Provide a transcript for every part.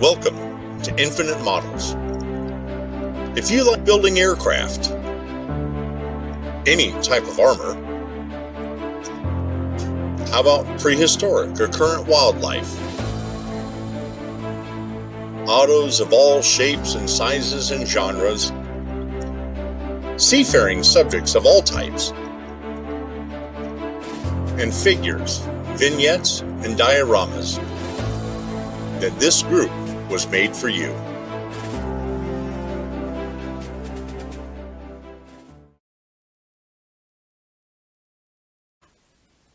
Welcome to Infinite Models. If you like building aircraft, any type of armor, how about prehistoric or current wildlife? Autos of all shapes and sizes and genres, seafaring subjects of all types, and figures, vignettes, and dioramas, then this group was made for you.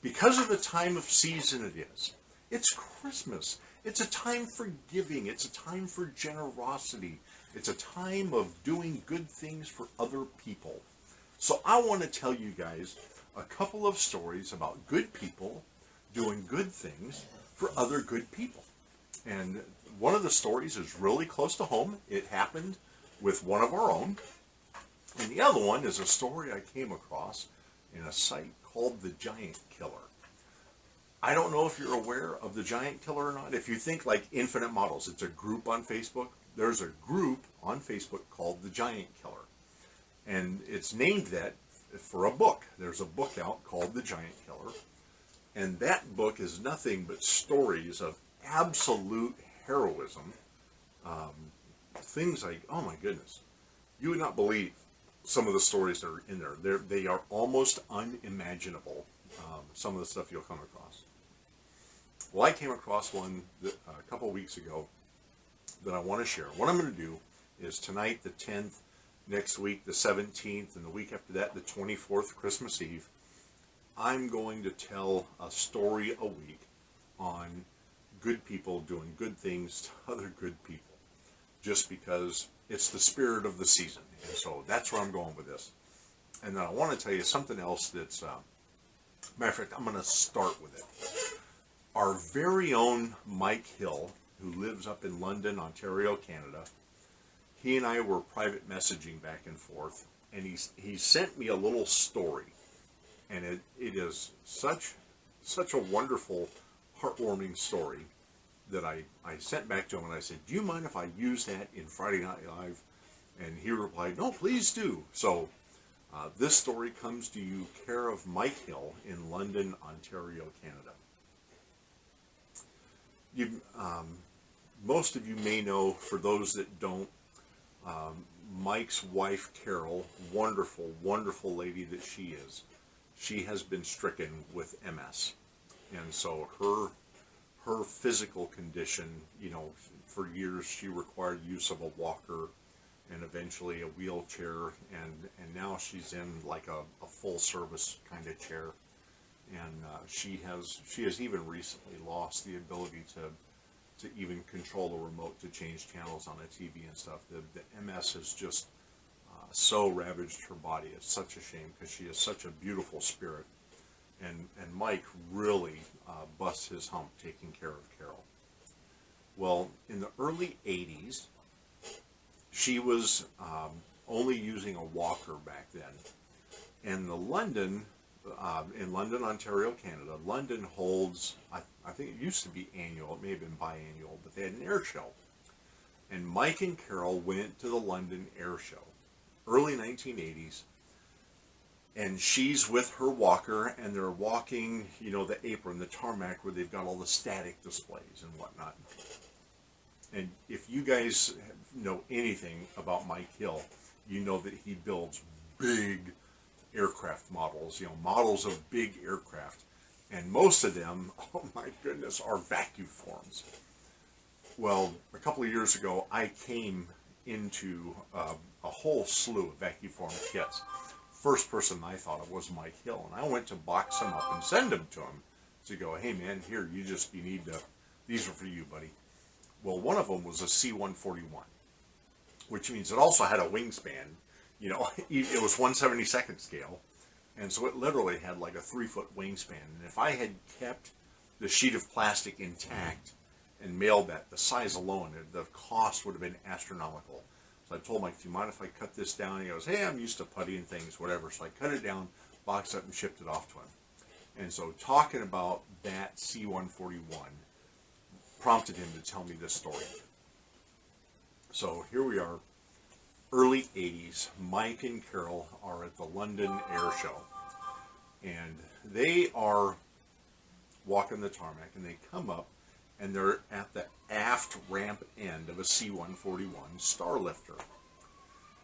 Because of the time of season it is, it's Christmas. It's a time for giving. It's a time for generosity. It's a time of doing good things for other people. So I want to tell you guys a couple of stories about good people doing good things for other good people. And one of the stories is really close to home. It happened with one of our own. And the other one is a story I came across in a site called The Giant Killer. I don't know if you're aware of The Giant Killer or not. If you think like Infinite Models, it's a group on Facebook. There's a group on Facebook called The Giant Killer. And it's named that for a book. There's a book out called The Giant Killer. And that book is nothing but stories of absolute heroism. Things like, oh my goodness, you would not believe some of the stories that are in there. They are almost unimaginable, some of the stuff you'll come across. Well, I came across one a couple weeks ago that I want to share. What I'm going to do is tonight, the 10th, next week, the 17th, and the week after that, the 24th, Christmas Eve, I'm going to tell a story a week on good people doing good things to other good people, just because it's the spirit of the season. And so that's where I'm going with this. And then I want to tell you something else that's, matter of fact, I'm going to start with it. Our very own Mike Hill, who lives up in London, Ontario, Canada, he and I were private messaging back and forth, and he sent me a little story. And it is such a wonderful, heartwarming story that I sent back to him, and I said, do you mind if I use that in Friday Night Live? And he replied, no, please do. So this story comes to you care of Mike Hill in London, Ontario, Canada. Most of you may know, for those that don't, Mike's wife, Carol, wonderful, wonderful lady that she is, she has been stricken with MS. And so her physical condition, for years she required use of a walker and eventually a wheelchair, and now she's in like a full service kind of chair. And she has even recently lost the ability to even control the remote to change channels on a TV and stuff. The MS has just so ravaged her body. It's such a shame because she is such a beautiful spirit. And Mike really busts his hump taking care of Carol. Well, in the early 80s, she was only using a walker back then. And in London, Ontario, Canada, London holds, I think it used to be annual, it may have been biannual, but they had an air show. And Mike and Carol went to the London Air Show, early 1980s, and she's with her walker, and they're walking, the apron, the tarmac, where they've got all the static displays and whatnot. And if you guys know anything about Mike Hill, you know that he builds big aircraft models, models of big aircraft. And most of them, oh my goodness, are vacuum forms. Well, a couple of years ago, I came into a whole slew of vacuum form kits. First person I thought of was Mike Hill, and I went to box them up and send them to him to go, hey man, here, you need to, these are for you, buddy. Well, one of them was a C-141, which means it also had a wingspan. It was 1/72nd scale, and so it literally had like a 3-foot wingspan. And if I had kept the sheet of plastic intact and mailed that, the size alone, the cost would have been astronomical. So I told Mike, do you mind if I cut this down? He goes, hey, I'm used to puttying things, whatever. So I cut it down, boxed it up, and shipped it off to him. And so talking about that C-141 prompted him to tell me this story. So here we are, early 80s. Mike and Carol are at the London Air Show. And they are walking the tarmac, and they come up, and they're at the aft ramp end of a C-141 Starlifter.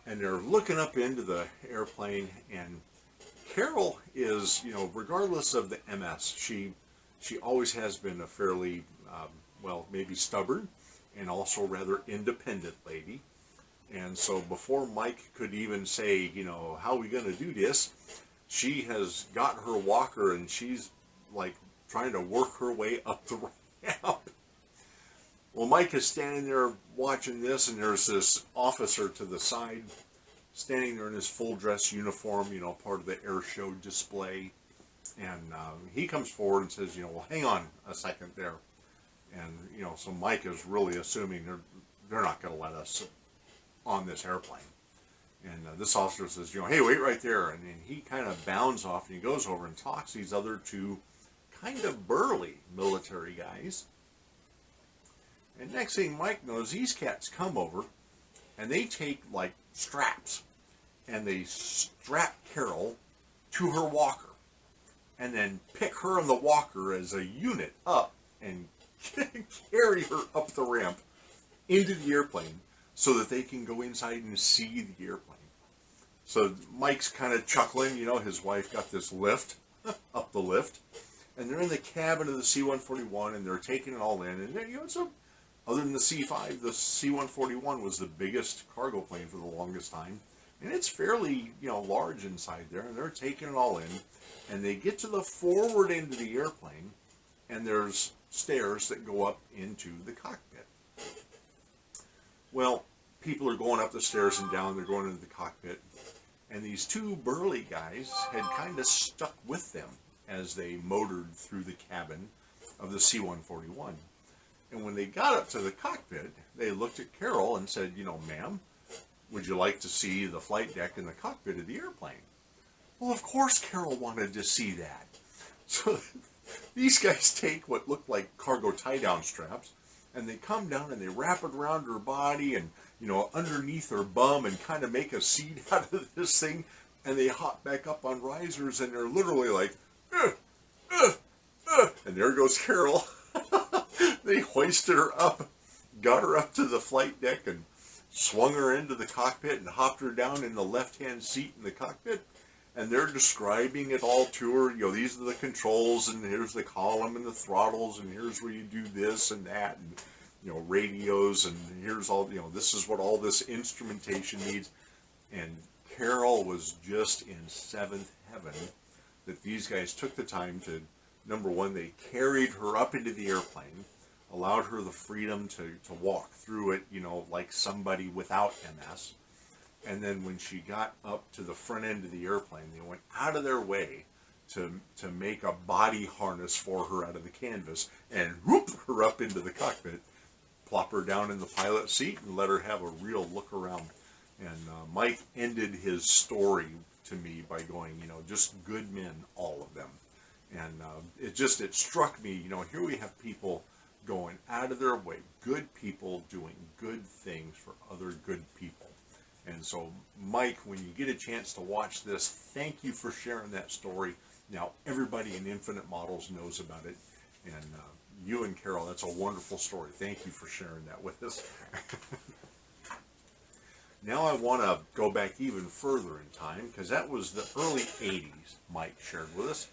And they're looking up into the airplane, and Carol is, regardless of the MS, she always has been a fairly, well, maybe stubborn and also rather independent lady. And so before Mike could even say, how are we going to do this, she has got her walker, and she's like trying to work her way up the ramp. Well, Mike is standing there watching this, and there's this officer to the side standing there in his full dress uniform, part of the air show display. And he comes forward and says, well, hang on a second there. And, so Mike is really assuming they're not going to let us on this airplane. And this officer says, hey, wait right there. And then he kind of bounds off, and he goes over and talks to these other two kind of burly military guys. And next thing Mike knows, these cats come over, and they take, like, straps, and they strap Carol to her walker, and then pick her and the walker as a unit up and carry her up the ramp into the airplane so that they can go inside and see the airplane. So Mike's kind of chuckling, his wife got this lift, up the lift, and they're in the cabin of the C-141, and they're taking it all in, and so other than the C-5, the C-141 was the biggest cargo plane for the longest time, and it's fairly, large inside there, and they're taking it all in, and they get to the forward end of the airplane, and there's stairs that go up into the cockpit. Well, people are going up the stairs and down, they're going into the cockpit, and these two burly guys had kind of stuck with them as they motored through the cabin of the C-141. And when they got up to the cockpit, they looked at Carol and said, ma'am, would you like to see the flight deck and the cockpit of the airplane? Well, of course Carol wanted to see that. So these guys take what looked like cargo tie-down straps, and they come down and they wrap it around her body and, underneath her bum, and kind of make a seat out of this thing, and they hop back up on risers, and they're literally like, and there goes Carol. They hoisted her up, got her up to the flight deck, and swung her into the cockpit and hopped her down in the left-hand seat in the cockpit. And they're describing it all to her. These are the controls, and here's the column and the throttles, and here's where you do this and that, and radios, and here's all, this is what all this instrumentation needs. And Carol was just in seventh heaven that these guys took the time to, number one, they carried her up into the airplane, allowed her the freedom to walk through it, like somebody without MS. And then when she got up to the front end of the airplane, they went out of their way to make a body harness for her out of the canvas and whoop her up into the cockpit, plop her down in the pilot seat, and let her have a real look around. And Mike ended his story to me by going, just good men, all of them. And it struck me, here we have people going out of their way, good people doing good things for other good people. And so, Mike, when you get a chance to watch this, thank you for sharing that story. Now, everybody in Infinite Models knows about it. And you and Carol, that's a wonderful story. Thank you for sharing that with us. Now I want to go back even further in time, because that was the early 80s Mike shared with us.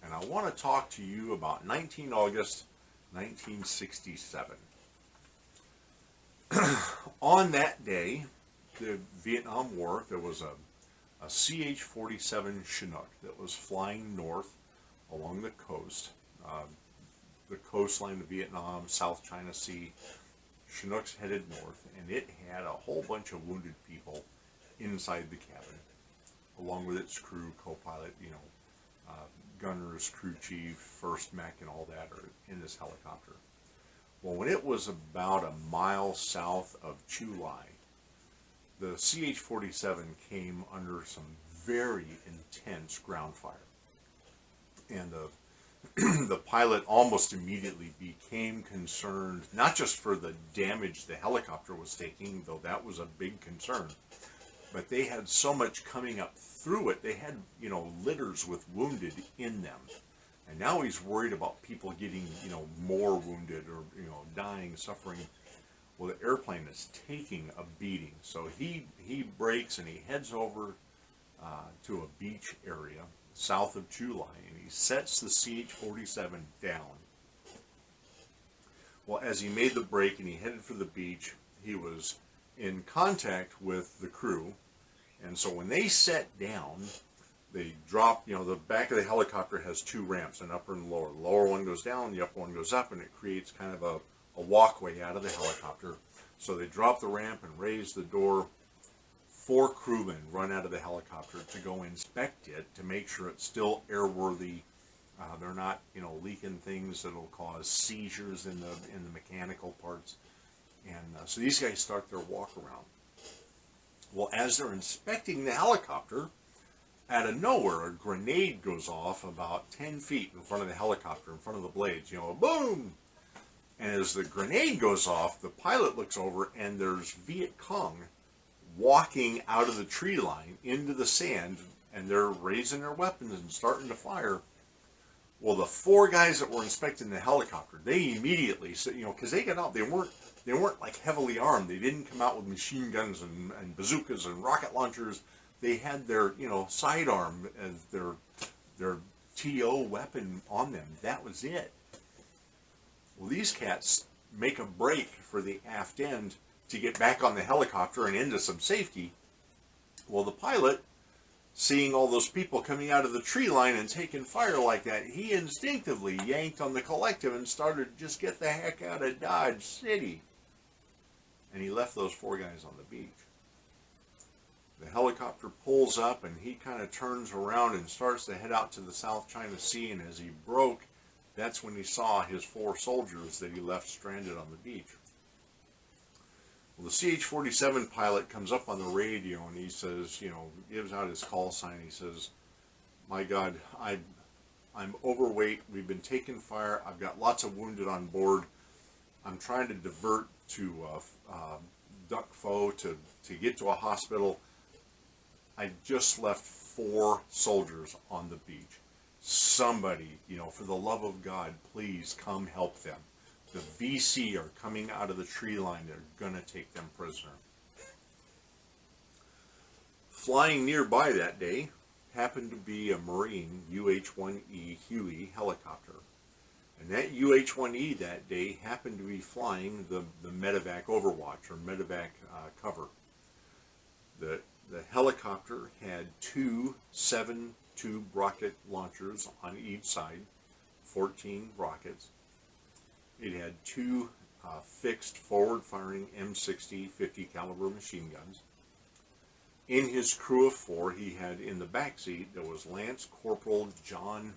And I want to talk to you about 19 August 1967. On that day, the Vietnam War, there was a CH-47 Chinook that was flying north along the coast, the coastline of Vietnam, South China Sea. Chinook's headed north, and it had a whole bunch of wounded people inside the cabin, along with its crew, co-pilot, gunners, crew chief, first mech, and all that are in this helicopter. Well, when it was about a mile south of Chu Lai, the CH-47 came under some very intense ground fire. And the The pilot almost immediately became concerned, not just for the damage the helicopter was taking, though that was a big concern, but they had so much coming up through it. They had, litters with wounded in them. And now he's worried about people getting, more wounded or, dying, suffering. Well, the airplane is taking a beating. So he brakes and he heads over to a beach area south of July, and he sets the CH-47 down. Well, as he made the break and he headed for the beach, he was in contact with the crew. And so when they set down, they drop, the back of the helicopter has two ramps, an upper and lower. The lower one goes down, the upper one goes up, and it creates kind of a walkway out of the helicopter. So they drop the ramp and raise the door. 4 crewmen run out of the helicopter to go inspect it to make sure it's still airworthy. They're not, leaking things that'll cause seizures in the mechanical parts. And so these guys start their walk around. Well, as they're inspecting the helicopter, out of nowhere, a grenade goes off about 10 feet in front of the helicopter, in front of the blades, boom! And as the grenade goes off, the pilot looks over and there's Viet Cong walking out of the tree line into the sand, and they're raising their weapons and starting to fire. Well, the 4 guys that were inspecting the helicopter, they immediately said, because they got out, they weren't like heavily armed. They didn't come out with machine guns and bazookas and rocket launchers. They had their, sidearm as their TO weapon on them. That was it. Well, these cats make a break for the aft end to get back on the helicopter and into some safety. Well, the pilot, seeing all those people coming out of the tree line and taking fire like that, he instinctively yanked on the collective and started to just get the heck out of Dodge City. And he left those 4 guys on the beach. The helicopter pulls up and he kind of turns around and starts to head out to the South China Sea, and as he broke, that's when he saw his 4 soldiers that he left stranded on the beach. Well, the CH-47 pilot comes up on the radio and he says, gives out his call sign. He says, "My God, I'm overweight. We've been taking fire. I've got lots of wounded on board. I'm trying to divert to Duc Pho to get to a hospital. I just left 4 soldiers on the beach. Somebody, for the love of God, please come help them. The VC are coming out of the tree line. They're going to take them prisoner." Flying nearby that day happened to be a Marine UH-1E Huey helicopter. And that UH-1E that day happened to be flying the medevac overwatch, or medevac cover. The helicopter had 2 7-tube rocket launchers on each side, 14 rockets. It had 2 fixed forward-firing M60 50 caliber machine guns. In his crew of 4, he had in the back seat, there was Lance Corporal John,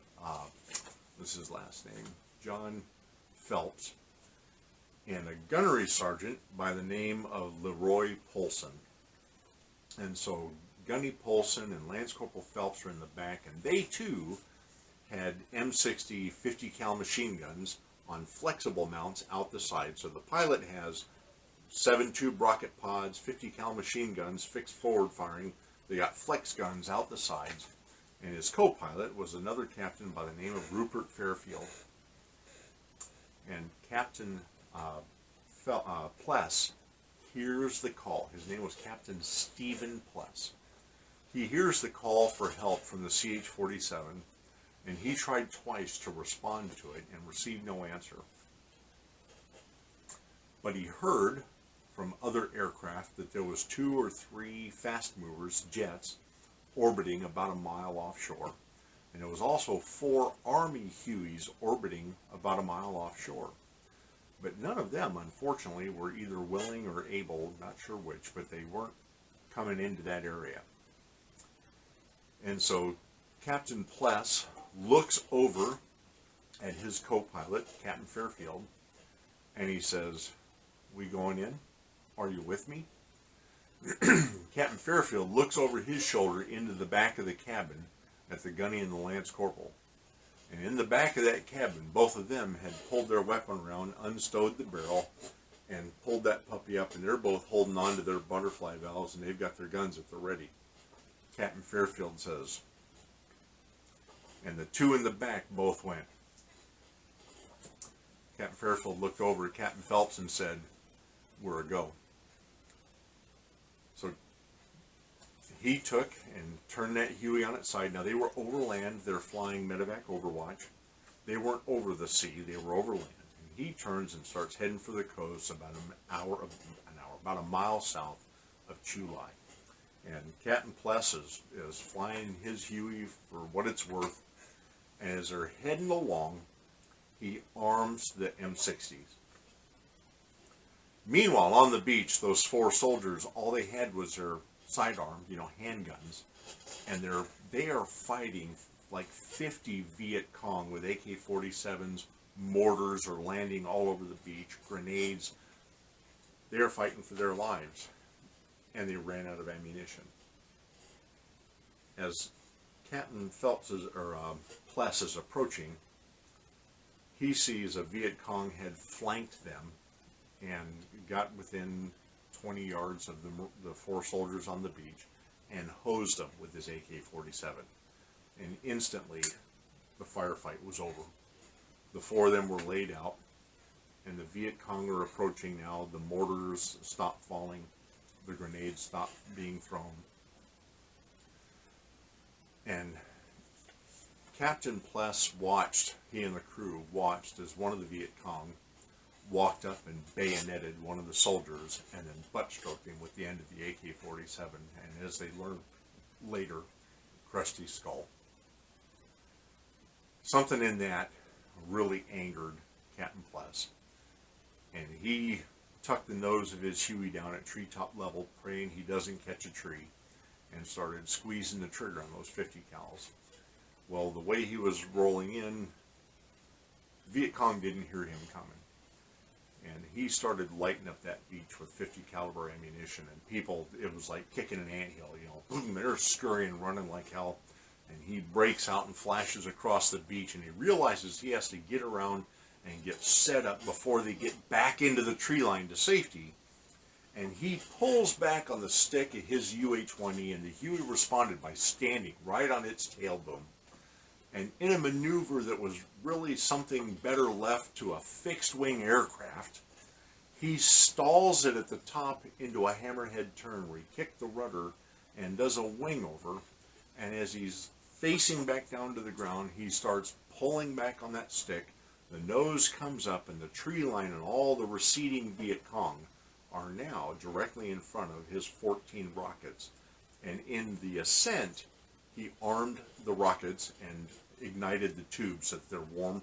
what's his last name? John Phelps, and a gunnery sergeant by the name of Leroy Polson. And so Gunny Polson and Lance Corporal Phelps are in the back, and they too had M60 50 cal machine guns on flexible mounts out the side. So the pilot has 7-tube rocket pods, 50 cal machine guns, fixed forward firing. They got flex guns out the sides. And his co-pilot was another captain by the name of Rupert Fairfield. And Captain Pless hears the call. His name was Captain Stephen Pless. He hears the call for help from the CH-47, and he tried twice to respond to it and received no answer. But he heard from other aircraft that there was 2 or 3 fast movers, jets, orbiting about a mile offshore. And there was also 4 Army Hueys orbiting about a mile offshore. But none of them, unfortunately, were either willing or able, not sure which, but they weren't coming into that area. And so Captain Pless looks over at his co-pilot, Captain Fairfield, and he says, "We going in? Are you with me?" Captain Fairfield looks over his shoulder into the back of the cabin at the gunny and the Lance Corporal. And in the back of that cabin, both of them had pulled their weapon around, unstowed the barrel, and pulled that puppy up, and they're both holding on to their butterfly valves, and they've got their guns at the ready. Captain Fairfield says, and the two in the back both went. Captain Fairfield looked over at Captain Phelps and said, "We're a go." So he took and turned that Huey on its side. Now they were over land. They're flying medevac overwatch. They weren't over the sea. They were over land. And he turns and starts heading for the coast about a mile south of Chulai. And Captain Pless is flying his Huey for what it's worth. And as they're heading along, he arms the M60s. Meanwhile, on the beach, those four soldiers, all they had was their sidearm, handguns, and they are fighting like 50 Viet Cong with AK-47s, mortars are landing all over the beach, grenades. They are fighting for their lives, and they ran out of ammunition. As Captain Pless is approaching, he sees a Viet Cong had flanked them and got within 20 yards of the four soldiers on the beach and hosed them with his AK-47. And instantly, the firefight was over. The four of them were laid out, and the Viet Cong are approaching now. The mortars stopped falling. The grenades stopped being thrown. And Captain Pless he and the crew watched as one of the Viet Cong walked up and bayoneted one of the soldiers and then butt-stroked him with the end of the AK-47, and as they learned later, crushed his skull. Something in that really angered Captain Pless, and he tucked the nose of his Huey down at treetop level, praying he doesn't catch a tree, and started squeezing the trigger on those 50 cals. Well, the way he was rolling in, Viet Cong didn't hear him coming. And he started lighting up that beach with 50 caliber ammunition, and people, it was like kicking an anthill, boom, they're scurrying, running like hell. And he breaks out and flashes across the beach, and he realizes he has to get around and get set up before they get back into the tree line to safety. And he pulls back on the stick of his UH-1E, and the Huey responded by standing right on its tail boom. And in a maneuver that was really something better left to a fixed-wing aircraft, he stalls it at the top into a hammerhead turn where he kicked the rudder and does a wing over. And as he's facing back down to the ground, he starts pulling back on that stick. The nose comes up, and the tree line and all the receding Viet Cong are now directly in front of his 14 rockets. And in the ascent, he armed the rockets and ignited the tubes so that they're warm.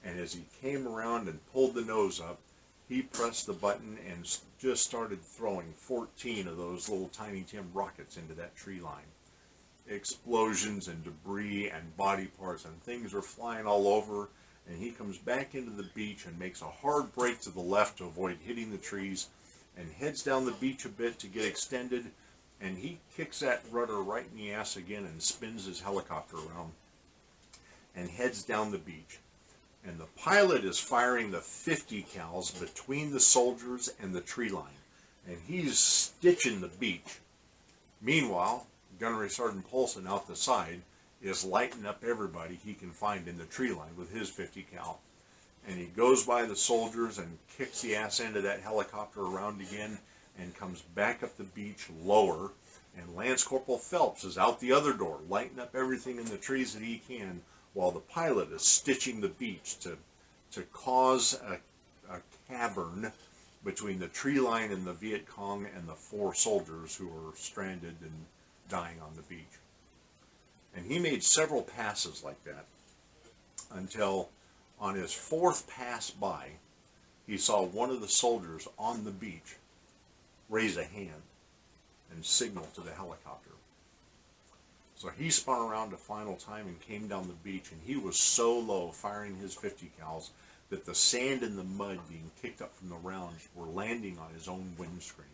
And as he came around and pulled the nose up, he pressed the button and just started throwing 14 of those little Tiny Tim rockets into that tree line. Explosions and debris and body parts and things are flying all over, and he comes back into the beach and makes a hard break to the left to avoid hitting the trees and heads down the beach a bit to get extended, and he kicks that rudder right in the ass again and spins his helicopter around and heads down the beach. And the pilot is firing the 50 cals between the soldiers and the tree line, and he's stitching the beach. Meanwhile, Gunnery Sergeant Polson out the side is lighting up everybody he can find in the tree line with his 50 cal. And he goes by the soldiers and kicks the ass end of that helicopter around again and comes back up the beach lower. And Lance Corporal Phelps is out the other door, lighting up everything in the trees that he can, while the pilot is stitching the beach to cause a cavern between the tree line and the Viet Cong and the four soldiers who are stranded and dying on the beach. And he made several passes like that until on his fourth pass by, he saw one of the soldiers on the beach raise a hand and signal to the helicopter. So he spun around a final time and came down the beach, and he was so low firing his 50 cals that the sand and the mud being kicked up from the rounds were landing on his own windscreen.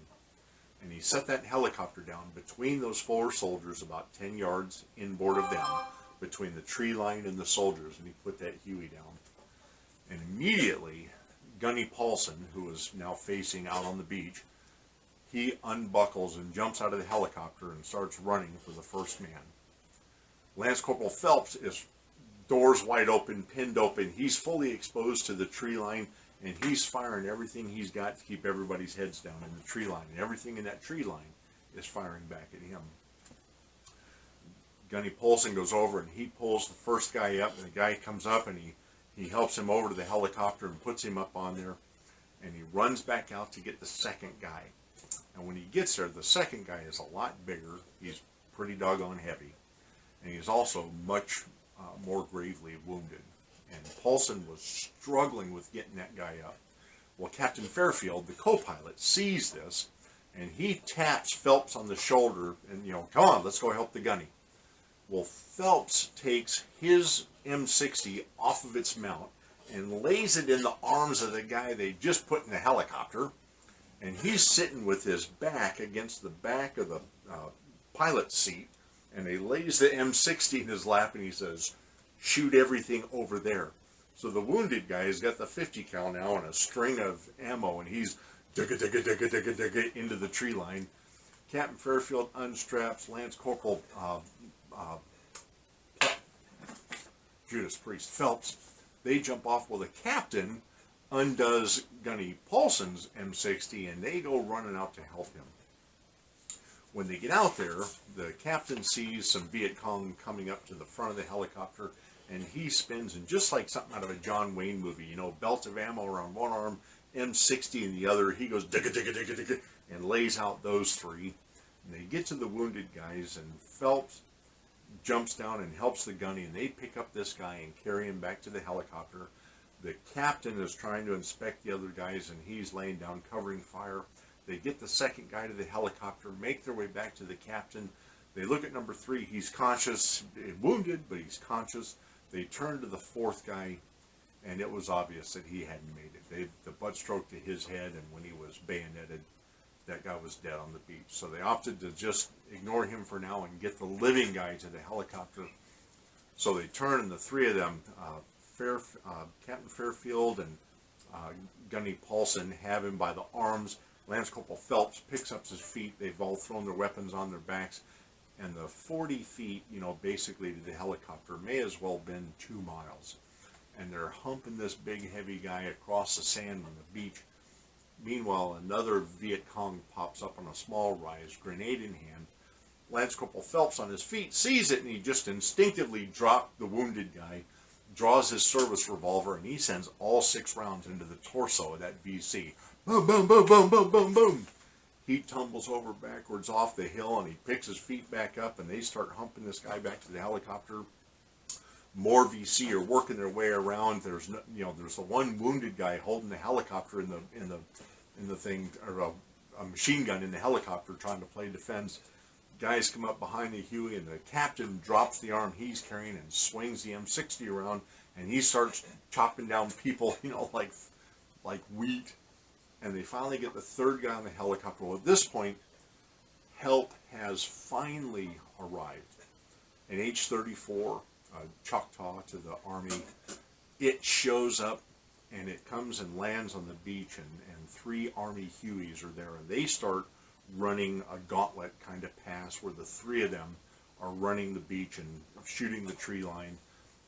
And he set that helicopter down between those four soldiers about 10 yards inboard of them, between the tree line and the soldiers, and he put that Huey down. And immediately, Gunny Paulson, who is now facing out on the beach, he unbuckles and jumps out of the helicopter and starts running for the first man. Lance Corporal Phelps is doors wide open, pinned open. He's fully exposed to the tree line, and he's firing everything he's got to keep everybody's heads down in the tree line. And everything in that tree line is firing back at him. Gunny Paulson goes over and he pulls the first guy up, and the guy comes up and he helps him over to the helicopter and puts him up on there, and he runs back out to get the second guy. And when he gets there, the second guy is a lot bigger. He's pretty doggone heavy, and he's also much more gravely wounded. And Paulson was struggling with getting that guy up. Well, Captain Fairfield, the co-pilot, sees this, and he taps Phelps on the shoulder and, come on, let's go help the gunny. Well, Phelps takes his M60 off of its mount and lays it in the arms of the guy they just put in the helicopter, and he's sitting with his back against the back of the pilot's seat, and he lays the M60 in his lap, and he says, shoot everything over there. So the wounded guy has got the 50 cal now and a string of ammo, and he's digga into the tree line. Captain Fairfield unstraps Lance Corporal Judas Priest Phelps. They jump off. Well, the captain undoes Gunny Paulson's M60, and they go running out to help him. When they get out there, the captain sees some Viet Cong coming up to the front of the helicopter, and he spins, and just like something out of a John Wayne movie, belt of ammo around one arm, M60 in the other, he goes digga, and lays out those three. And they get to the wounded guys, and Phelps jumps down and helps the gunny, and they pick up this guy and carry him back to the helicopter. The captain is trying to inspect the other guys, and he's laying down covering fire. They get the second guy to the helicopter, make their way back to the captain. They look at number 3. He's conscious, wounded, but he's conscious. They turn to the fourth guy, and it was obvious that he hadn't made it. The butt stroke to his head, and when he was bayoneted, that guy was dead on the beach. So they opted to just ignore him for now and get the living guy to the helicopter. So they turn, and the three of them, Captain Fairfield and Gunny Paulson, have him by the arms. Lance Corporal Phelps picks up his feet. They've all thrown their weapons on their backs. And the 40 feet, basically to the helicopter may as well have been 2 miles. And they're humping this big, heavy guy across the sand on the beach. Meanwhile, another Viet Cong pops up on a small rise, grenade in hand. Lance Corporal Phelps on his feet sees it, and he just instinctively dropped the wounded guy, draws his service revolver, and he sends all 6 rounds into the torso of that VC. Boom, boom, boom, boom, boom, boom, boom. He tumbles over backwards off the hill, and he picks his feet back up, and they start humping this guy back to the helicopter. More VC are working their way around. There's there's the one wounded guy holding the helicopter in the thing, or a machine gun in the helicopter, trying to play defense. Guys come up behind the Huey, and the captain drops the arm he's carrying and swings the M60 around, and he starts chopping down people, like wheat. And they finally get the third guy on the helicopter. Well, at this point, help has finally arrived. An H-34, Choctaw to the Army, it shows up, and it comes and lands on the beach, and 3 Army Hueys are there, and they start running a gauntlet kind of pass where the 3 of them are running the beach and shooting the tree line.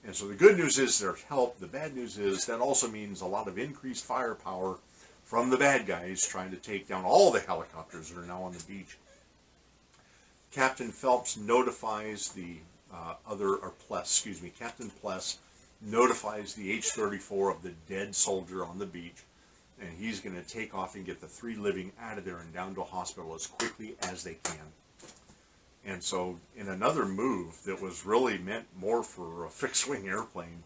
And so the good news is there's help. The bad news is that also means a lot of increased firepower from the bad guys trying to take down all the helicopters that are now on the beach. Captain Phelps notifies the Captain Pless notifies the H-34 of the dead soldier on the beach, and he's going to take off and get the 3 living out of there and down to a hospital as quickly as they can. And so, in another move that was really meant more for a fixed-wing airplane,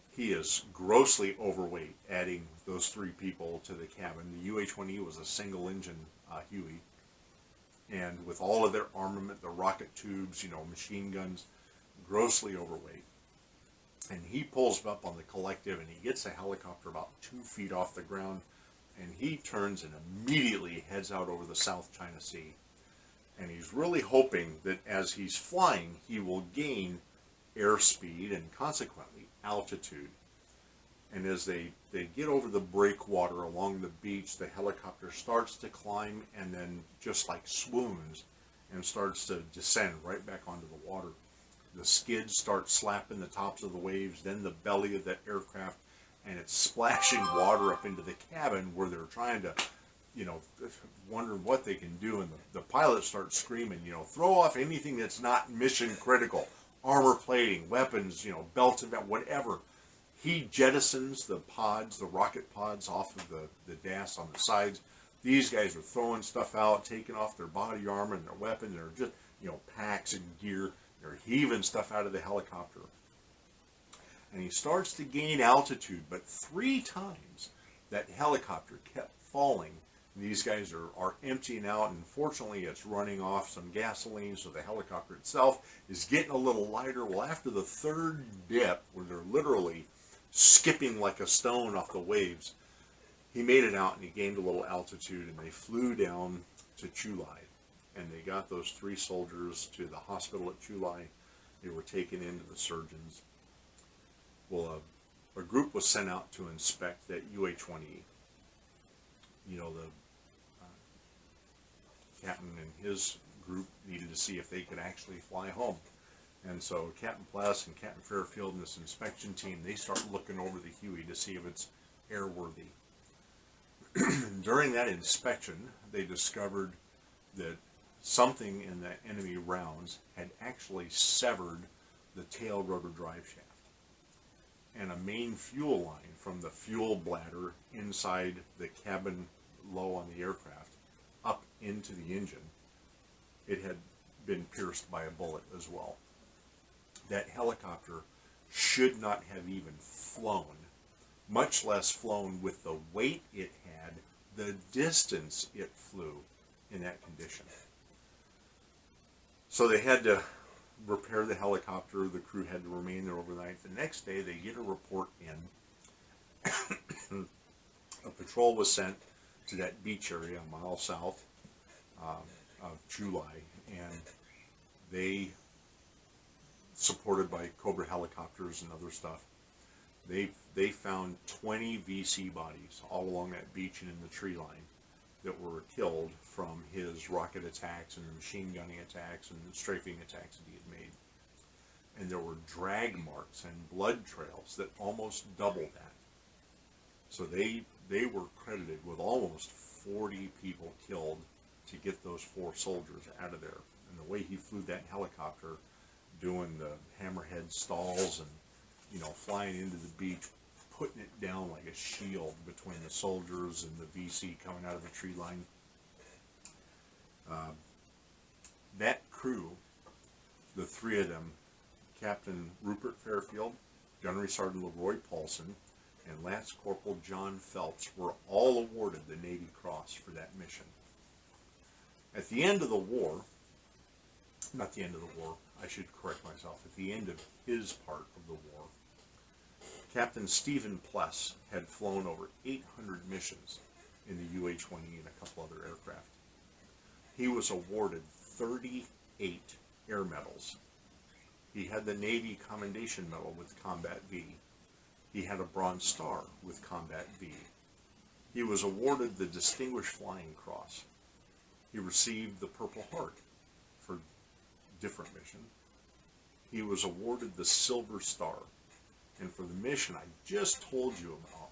he is grossly overweight, adding those 3 people to the cabin. The UH-1E was a single-engine Huey, and with all of their armament, the rocket tubes, machine guns, grossly overweight. And he pulls up on the collective, and he gets the helicopter about 2 feet off the ground, and he turns and immediately heads out over the South China Sea. And he's really hoping that as he's flying, he will gain airspeed and consequently altitude. And as they get over the breakwater along the beach, the helicopter starts to climb and then just like swoons and starts to descend right back onto the water. The skids start slapping the tops of the waves, then the belly of that aircraft, and it's splashing water up into the cabin where they're trying to, wondering what they can do. And the pilot starts screaming, throw off anything that's not mission critical, armor plating, weapons, belts and whatever. He jettisons the pods, the rocket pods off of the DAS on the sides. These guys are throwing stuff out, taking off their body armor and their weapons. They're just, packs and gear. They're heaving stuff out of the helicopter. And he starts to gain altitude, but 3 times that helicopter kept falling. These guys are emptying out, and fortunately it's running off some gasoline, so the helicopter itself is getting a little lighter. Well, after the 3rd dip, where they're literally skipping like a stone off the waves, he made it out and he gained a little altitude, and they flew down to Chulai. And they got those 3 soldiers to the hospital at Chulai. They were taken into the surgeons. Well, a group was sent out to inspect that UH-1E. The captain and his group needed to see if they could actually fly home. And so Captain Pless and Captain Fairfield and this inspection team, they start looking over the Huey to see if it's airworthy. During that inspection, they discovered that something in the enemy rounds had actually severed the tail rotor drive shaft. And a main fuel line from the fuel bladder inside the cabin low on the aircraft up into the engine, it had been pierced by a bullet as well. That helicopter should not have even flown, much less flown with the weight it had, the distance it flew in that condition. So they had to repair the helicopter. The crew had to remain there overnight. The next day they get a report in. A patrol was sent to that beach area a mile south of Chulai, and they, supported by Cobra helicopters and other stuff, they found 20 VC bodies all along that beach and in the tree line that were killed from his rocket attacks and the machine gunning attacks and the strafing attacks that he had made. And there were drag marks and blood trails that almost doubled that. So they were credited with almost 40 people killed to get those 4 soldiers out of there. And the way he flew that helicopter, doing the hammerhead stalls and, flying into the beach, putting it down like a shield between the soldiers and the VC coming out of the tree line. That crew, the 3 of them, Captain Rupert Fairfield, Gunnery Sergeant Leroy Paulson, and Lance Corporal John Phelps, were all awarded the Navy Cross for that mission. At the end of the war, not the end of the war, I should correct myself, at the end of his part of the war, Captain Stephen Pless had flown over 800 missions in the UH-1E and a couple other aircraft. He was awarded 38 air medals. He had the Navy Commendation Medal with Combat V. He had a Bronze Star with Combat V. He was awarded the Distinguished Flying Cross. He received the Purple Heart for different mission. He was awarded the Silver Star. And for the mission I just told you about,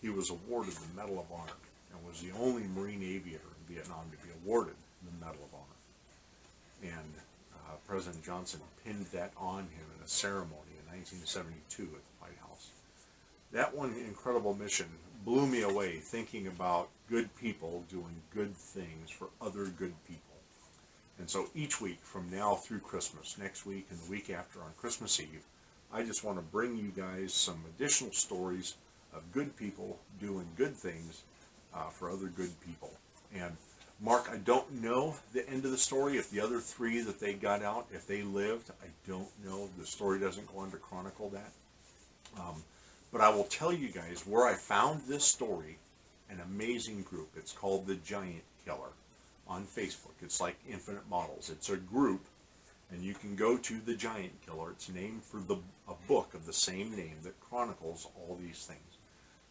he was awarded the Medal of Honor and was the only Marine aviator in Vietnam to be awarded the Medal of Honor. And President Johnson pinned that on him in a ceremony in 1972 at the White House. That one incredible mission blew me away, thinking about good people doing good things for other good people. And so each week from now through Christmas, next week and the week after on Christmas Eve, I just want to bring you guys some additional stories of good people doing good things for other good people. And Mark, I don't know the end of the story. If the other 3 that they got out, if they lived, I don't know. The story doesn't go on to chronicle that. But I will tell you guys where I found this story, an amazing group. It's called The Giant Killer on Facebook. It's like Infinite Models. It's a group, And you can go to The Giant Killer. It's named for a book of the same name that chronicles all these things.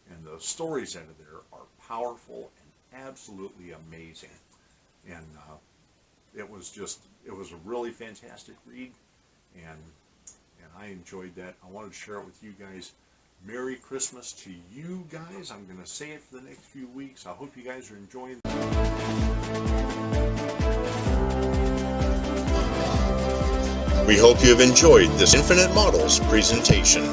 And the stories out of there are powerful and absolutely amazing. And it was a really fantastic read, and I enjoyed that. I wanted to share it with you guys. Merry Christmas to you guys. I'm going to say it for the next few weeks. I hope you guys are enjoying. We hope you have enjoyed this Infinite Models presentation.